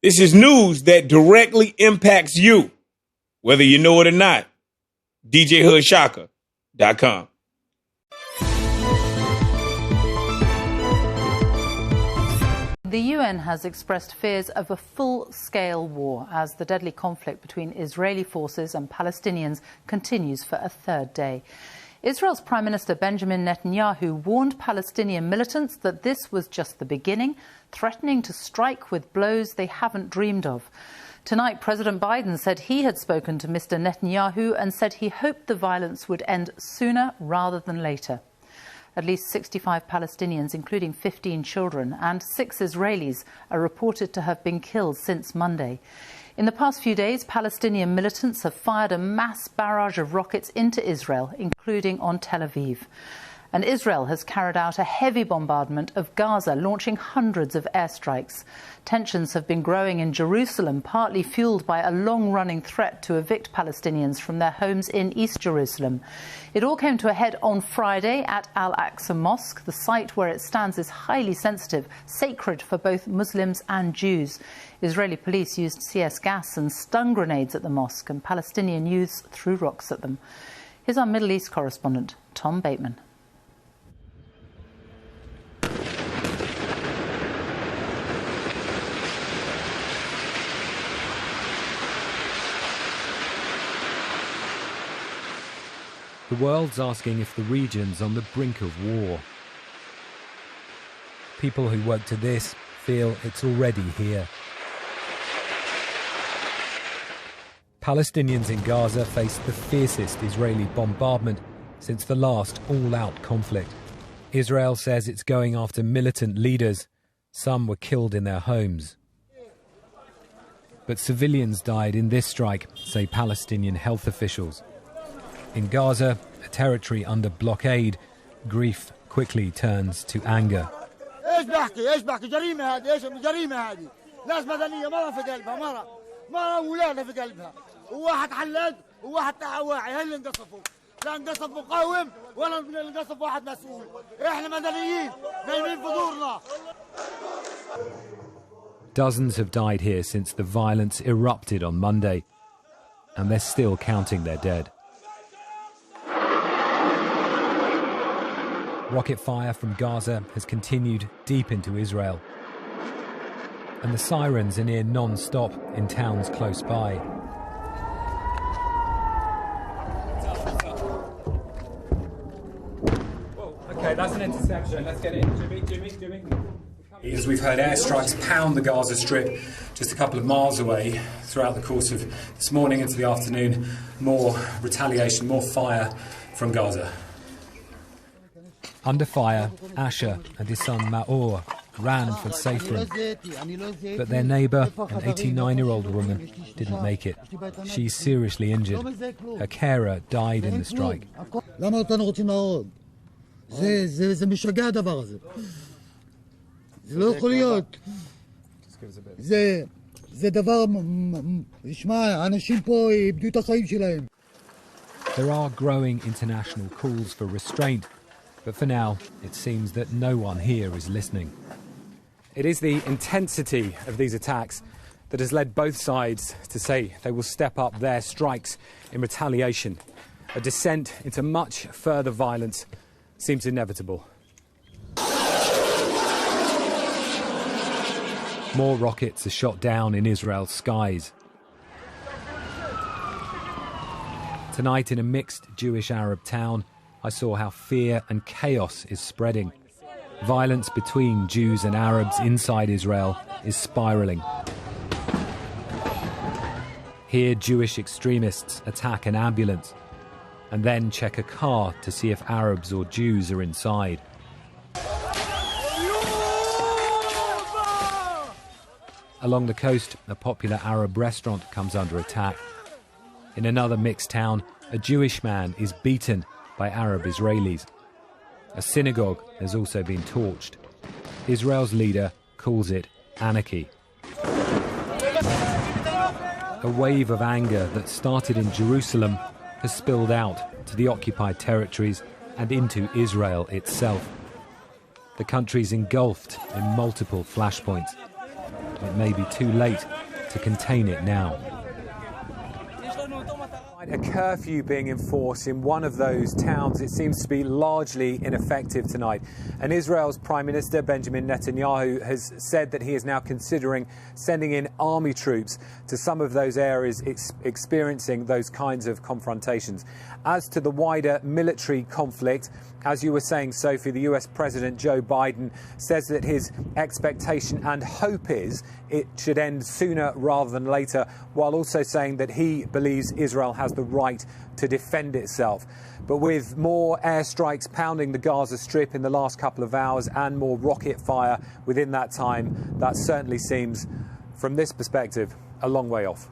This is news that directly impacts you, whether you know it or not. DJHoodShaka.com. The UN has expressed fears of a full-scale war as the deadly conflict between Israeli forces and Palestinians continues for a third day. Israel's Prime Minister Benjamin Netanyahu warned Palestinian militants that this was just the beginning, threatening to strike with blows they haven't dreamed of. Tonight, President Biden said he had spoken to Mr. Netanyahu and said he hoped the violence would end sooner rather than later. At least 65 Palestinians, including 15 children, and 6 Israelis are reported to have been killed since Monday. In the past few days, Palestinian militants have fired a mass barrage of rockets into Israel, including on Tel Aviv. And Israel has carried out a heavy bombardment of Gaza, launching hundreds of airstrikes. Tensions have been growing in Jerusalem, partly fueled by a long-running threat to evict Palestinians from their homes in East Jerusalem. It all came to a head on Friday at Al-Aqsa Mosque. The site where it stands is highly sensitive, sacred for both Muslims and Jews. Israeli police used CS gas and stun grenades at the mosque, and Palestinian youths threw rocks at them. Here's our Middle East correspondent, Tom Bateman. The world's asking if the region's on the brink of war. People who work to this feel it's already here. Palestinians in Gaza face the fiercest Israeli bombardment since the last all-out conflict. Israel says it's going after militant leaders. Some were killed in their homes. But civilians died in this strike, say Palestinian health officials. In Gaza, a territory under blockade, grief quickly turns to anger. Dozens have died here since the violence erupted on Monday, and they're still counting their dead. Rocket fire from Gaza has continued deep into Israel, and the sirens are near non-stop in towns close by. Okay, that's an interception. Let's get in. Jimmy. As we've heard airstrikes pound the Gaza Strip just a couple of miles away throughout the course of this morning into the afternoon. More retaliation, more fire from Gaza. Under fire, Asher and his son Maor ran for safe room. But their neighbour, an 89-year-old woman, didn't make it. She's seriously injured. Her carer died in the strike. There are growing international calls for restraint, but for now, it seems that no one here is listening. It is the intensity of these attacks that has led both sides to say they will step up their strikes in retaliation. A descent into much further violence seems inevitable. More rockets are shot down in Israel's skies. Tonight, in a mixed Jewish-Arab town, I saw how fear and chaos is spreading. Violence between Jews and Arabs inside Israel is spiralling. Here, Jewish extremists attack an ambulance and then check a car to see if Arabs or Jews are inside. Along the coast, a popular Arab restaurant comes under attack. In another mixed town, a Jewish man is beaten by Arab Israelis. A synagogue has also been torched. Israel's leader calls it anarchy. A wave of anger that started in Jerusalem has spilled out to the occupied territories and into Israel itself. The country's engulfed in multiple flashpoints. It may be too late to contain it now. A curfew being enforced in one of those towns. It seems to be largely ineffective tonight. And Israel's Prime Minister Benjamin Netanyahu has said that he is now considering sending in army troops to some of those areas experiencing those kinds of confrontations. As to the wider military conflict, as you were saying, Sophie, the US President Joe Biden says that his expectation and hope is it should end sooner rather than later, while also saying that he believes Israel has the right to defend itself. But with more airstrikes pounding the Gaza Strip in the last couple of hours and more rocket fire within that time, that certainly seems, from this perspective, a long way off.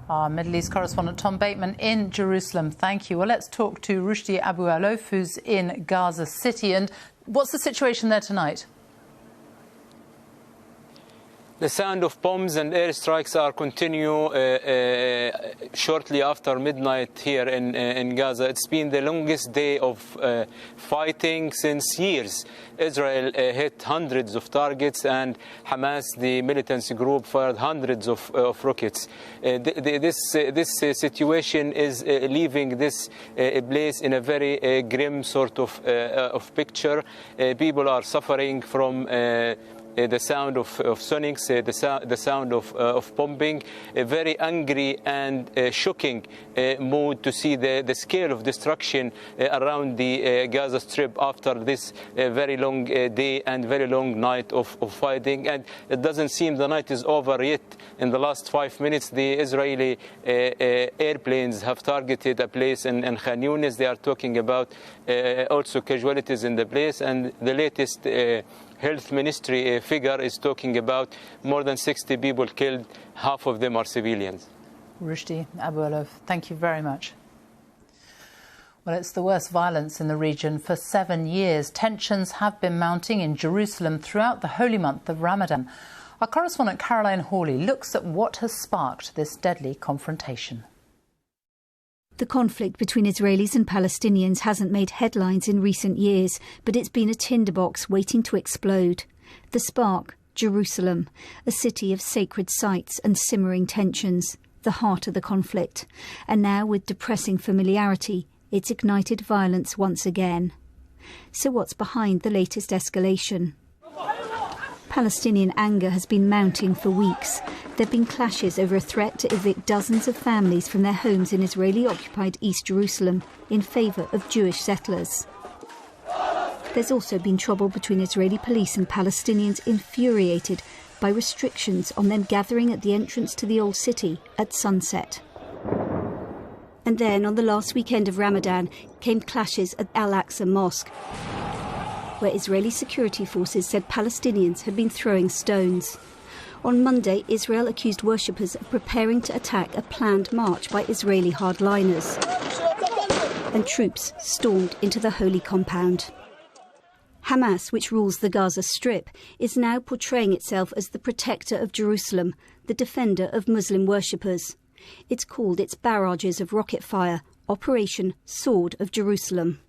Our Middle East correspondent Tom Bateman in Jerusalem. Thank you. Well, let's talk to Rushdie Abu Alof, who's in Gaza City. And what's the situation there tonight? The sound of bombs and airstrikes are continue shortly after midnight here in Gaza. It's been the longest day of fighting since years. Israel hit hundreds of targets, and Hamas, the militancy group, fired hundreds of rockets. This situation is leaving this place in a very grim sort of picture. People are suffering from the sound of sonics, the sound of bombing, a very angry and shocking mood to see the scale of destruction around the Gaza Strip after this very long day and very long night of fighting. And it doesn't seem the night is over yet. In the last 5 minutes, the Israeli airplanes have targeted a place in Khan Yunis. They are talking about also casualties in the place, and the latest Health Ministry figure is talking about more than 60 people killed. Half of them are civilians. Rushdie Abu Alof, thank you very much. Well, it's the worst violence in the region for 7 years. Tensions have been mounting in Jerusalem throughout the holy month of Ramadan. Our correspondent Caroline Hawley looks at what has sparked this deadly confrontation. The conflict between Israelis and Palestinians hasn't made headlines in recent years, but it's been a tinderbox waiting to explode. The spark, Jerusalem, a city of sacred sites and simmering tensions, the heart of the conflict. And now, with depressing familiarity, it's ignited violence once again. So what's behind the latest escalation? Palestinian anger has been mounting for weeks. There have been clashes over a threat to evict dozens of families from their homes in Israeli-occupied East Jerusalem in favour of Jewish settlers. There's also been trouble between Israeli police and Palestinians infuriated by restrictions on them gathering at the entrance to the Old City at sunset. And then, on the last weekend of Ramadan, came clashes at Al-Aqsa Mosque, where Israeli security forces said Palestinians had been throwing stones. On Monday, Israel accused worshippers of preparing to attack a planned march by Israeli hardliners, and troops stormed into the holy compound. Hamas, which rules the Gaza Strip, is now portraying itself as the protector of Jerusalem, the defender of Muslim worshippers. It's called its barrages of rocket fire Operation Sword of Jerusalem.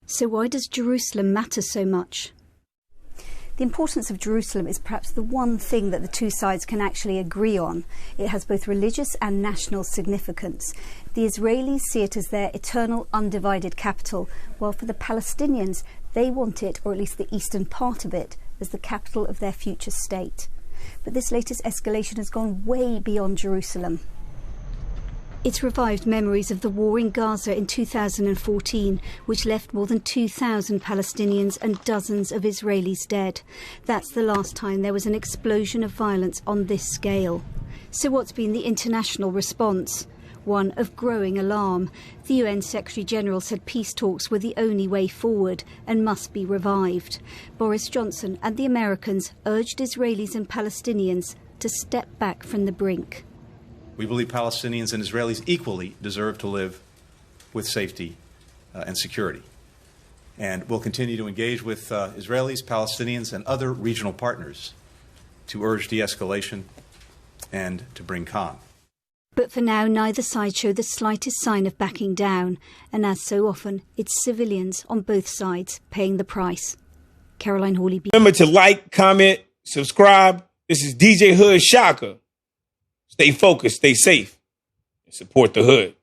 So why does Jerusalem matter so much? The importance of Jerusalem is perhaps the one thing that the two sides can actually agree on. It has both religious and national significance. The Israelis see it as their eternal, undivided capital, while for the Palestinians, they want it, or at least the eastern part of it, as the capital of their future state. But this latest escalation has gone way beyond Jerusalem. It's revived memories of the war in Gaza in 2014, which left more than 2,000 Palestinians and dozens of Israelis dead. That's the last time there was an explosion of violence on this scale. So what's been the international response? One of growing alarm. The UN Secretary-General said peace talks were the only way forward and must be revived. Boris Johnson and the Americans urged Israelis and Palestinians to step back from the brink. We believe Palestinians and Israelis equally deserve to live with safety and security. And we'll continue to engage with Israelis, Palestinians, and other regional partners to urge de-escalation and to bring calm. But for now, neither side showed the slightest sign of backing down. And as so often, it's civilians on both sides paying the price. Caroline Hawley. Remember to like, comment, subscribe. This is DJ Hood Shaka. Stay focused, stay safe, and support the hood.